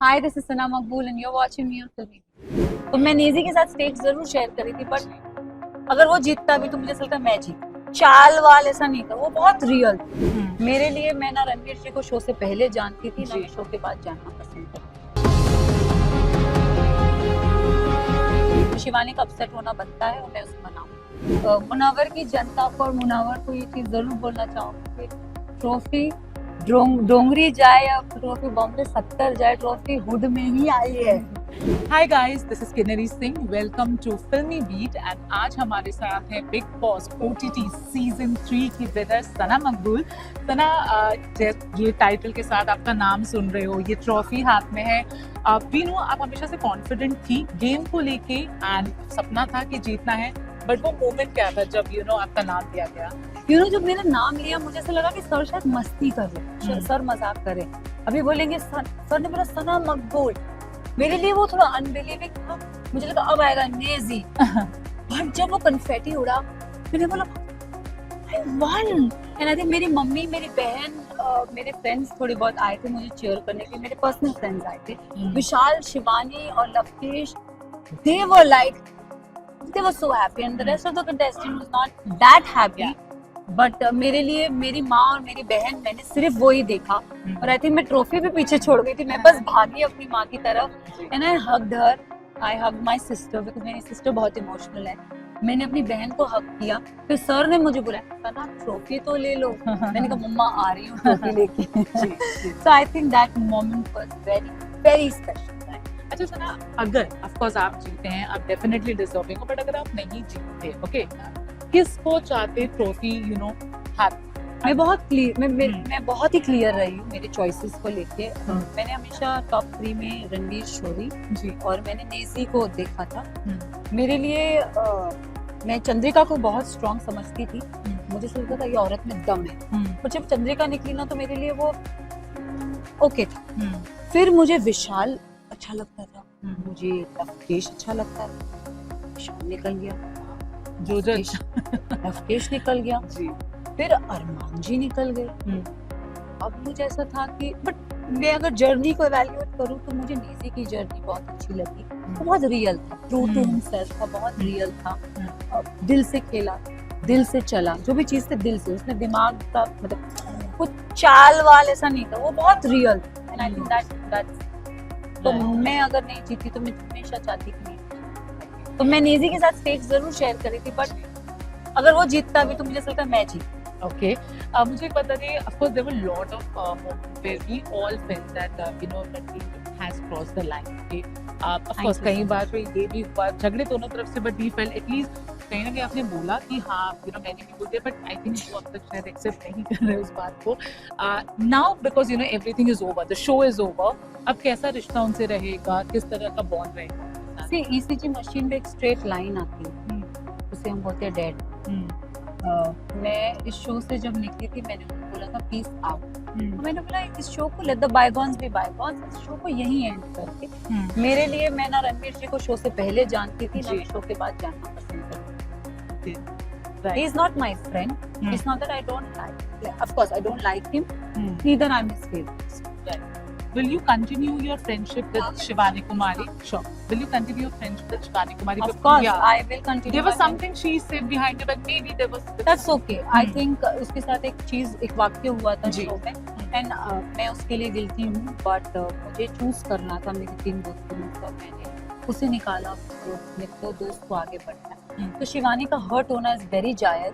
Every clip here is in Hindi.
Hi this is Sana Maqbool and you are watching me on Filmy. तो मैं नेजी के साथ स्टेज जरूर शेयर करी थी, बट अगर वो जीतता भी तो मुझे लगता मैं जीत। चाल वाल ऐसा नहीं था, वो बहुत रियल मेरे लिए। मैं ना रणवीर जी को शो से पहले जानती थी, ना शो के बाद जानना पसंद करती। शिवानी का अपसेट होना बनता है और मैं उसे मनाऊं। मुनावर की जनता को और मुनावर को ये चीज जरूर बोलना चाहूंगी, ट्रॉफी डोंगरी जाए या ट्रॉफी बॉम्बे 70 जाए, ट्रॉफी हुड में ही आई है। Hi guys, this is Kinnari Singh. Welcome to Filmy Beat and आज हमारे साथ है बिग बॉस OTT सीजन 3 की विनर सना मकबूल. सना, ये टाइटल के साथ आपका नाम सुन रहे हो, ये ट्रॉफी हाथ में है. वी नो आप हमेशा से कॉन्फिडेंट थी गेम को लेके एंड सपना था कि जीतना है, बट वो मोमेंट क्या था जब आपका नाम दिया गया? जब मेरा नाम लिया मुझे ऐसा लगा कि सर शायद मस्ती कर रहे, सर मजाक करे, अभी बोलेंगे सर ने मेरा सना मकबूल। मेरे लिए वो थोड़ा अनबिलीविंग था, मुझे लगा अब आएगा नेजी। बट जब वो कन्फेटी उड़ा मैंने बोला I one. And I think मेरी मम्मी, मेरी बहन, मेरे फ्रेंड्स थोड़े बहुत आए थे मुझे चीयर करने के, मेरे पर्सनल फ्रेंड्स आए थे। विशाल, शिवानी और Lavkesh, they were so happy and the rest of the contestant was not that happy. But मेरे लिए मेरी माँ और मेरी बहन, मैंने सिर्फ वो ही देखा और आई थिंक मैं ट्रॉफी भी पीछे छोड़ गई थी। मैं बस भागी अपनी माँ की तरफ and I hugged her, I hugged my sister because मेरी सिस्टर बहुत इमोशनल है। मैंने अपनी बहन को हग किया, फिर सर ने मुझे बुलाया, सना ट्रॉफी तो ले लो। मैंने कहा मम्मा आ रही हूँ ट्रॉफी लेके। So I think that moment was very very special. अच्छा सना, अगर ऑफ कोर्स आप जीते हैं, आप डेफिनेटली डिजर्विंग हो, बट अगर आप नहीं जीतते, ओके, किसको चाहते ट्रॉफी हाथ? मैं बहुत क्लियर, मैं बहुत ही क्लियर रही हूँ मेरे चॉइसेस को लेके। मैंने हमेशा टॉप 3 में रणवीर, शोरी जी और मैंने नेजी को देखा था। मेरे लिए मैं चंद्रिका को बहुत स्ट्रॉन्ग समझती थी, मुझे लगता था ये औरत में दम है। और जब चंद्रिका निकली ना तो मेरे लिए वो ओके था। फिर मुझे विशाल अच्छा लगता था, मुझे लवकेश अच्छा लगता था, विशाल निकल गया, लवकेश निकल गया जी, फिर अरमान जी निकल गए। अब मुझे ऐसा था कि बट मैं अगर जर्नी को एवेल्युएट करूं तो मुझे नेजी की जर्नी बहुत अच्छी लगी। वो बहुत रियल था, ट्रू टू हिमसेल्फ था, बहुत रियल था, दिल से खेला, दिल से चला, जो भी चीज थे दिल से, उसमें दिमाग का मतलब कुछ चाल वाल ऐसा नहीं था, वो बहुत रियल था। एंड आई थिंक दैट्स तो मैं अगर नहीं जीती तो मैं हमेशा चाहती कि नहीं, तो मैं नेजी के साथ स्टेज जरूर शेयर करी थी, बट अगर वो जीतता भी तो मुझे लगता मैं जीत। Okay, मुझे एक बता दें, of course there were lot of moments where we all felt that Ranveer has crossed the line. Okay, of course कई बार तो ये भी हुआ, झगड़े दोनों तरफ से, but we felt at least कहीं ना कहीं आपने बोला कि हाँ मैंने भी बोल दिया, but I think वो अब तक शायद एक्सेप्ट नहीं कर रहे उस बात को. Now because everything is over, the show is over, अब कैसा रिश्ता उनसे रहेगा, किस तरह का बॉन्ड रहेगा? See, ECG मशीन पे एक स्ट्रेट लाइन आती है, उसे हम बोलते हैं डेड। मैं इस शो से जब निकली थी मैंने उनको बोला था पीस आउट। तो मैंने बोला इस शो को let the bygones be bygones, इस शो को यहीं एंड करके। मेरे लिए मैं ना रणवीर जी को शो से पहले जानती थी, ना शो के बाद जानना पसंद करती थी। He is not my friend. It's not that I don't like. Of course, I don't like him. Neither I'm his favorite. Will you continue your friendship with Shivani Kumari? Sure. Will you continue your friendship with Shivani Kumari? Of course, yeah. I will continue. There was something she said behind it, but maybe there was. That's okay. I think उसके साथ एक वाक्य हुआ था शो में, and मैं उसके लिए गिल्टी हूँ, but मुझे चूज करना था मेरे 3 दोस्तों में, तो मैंने उसे निकाला, मेरे तो दोस्त को आगे बढ़ना है। तो शिवानी का हर्ट होना इज वेरी जायज,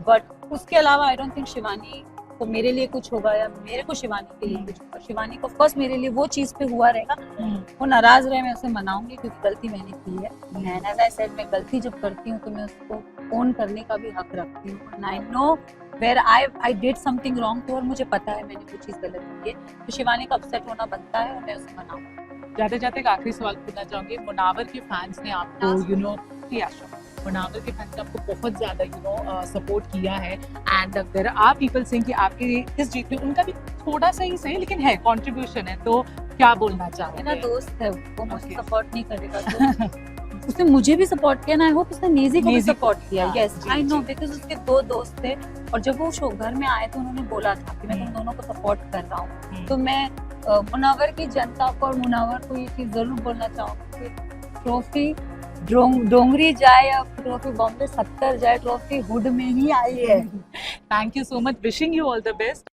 बट उसके अलावा आई डोंट थिंक शिवानी को मेरे लिए कुछ होगा या मेरे को शिवानी के लिए कुछ होगा। शिवानी को फर्स्ट मेरे लिए वो चीज पे हुआ रहेगा, वो नाराज रहे मैं उसे मनाऊंगी क्योंकि गलती मैंने की है। एंड एज आई सेड, मैं गलती जब करती हूँ तो मैं उसको ओन करने का भी हक रखती हूँ। And I know where I did something wrong too, और मुझे पता है मैंने वो चीज गलत की है, तो शिवानी का अपसेट होना बनता है और मैं उसे मनाऊंगी। जाते जाते एक आखिरी सवाल पूछना चाहूंगी, मुनावर के फैंस ने आपको मुनावर के फैंस ने आपको बहुत ज्यादा सपोर्ट किया है, and there are people saying कि आपके इस जीत में उनका भी थोड़ा सा ही सही लेकिन है कंट्रीब्यूशन है, तो क्या बोलना चाहोगे? मेरा दोस्त है, वो मुझे सपोर्ट नहीं करेगा तो उसने मुझे भी सपोर्ट किया ना, आई होप उसने नेजी को भी सपोर्ट किया। यस आई नो, बिकॉज उसके 2 दोस्त थे और जब वो शो घर में आए तो उन्होंने बोला था कि मैं तुम दोनों को सपोर्ट कर रहा हूँ, तो मैं मुनावर की जनता को और मुनावर को ये चीज जरूर बोलना चाहूंगी कि ट्रॉफी डोंगरी जाए या ट्रॉफी बॉम्बे 70 जाए, ट्रॉफी हुड में ही आई है। Thank you so much. Wishing you all the best.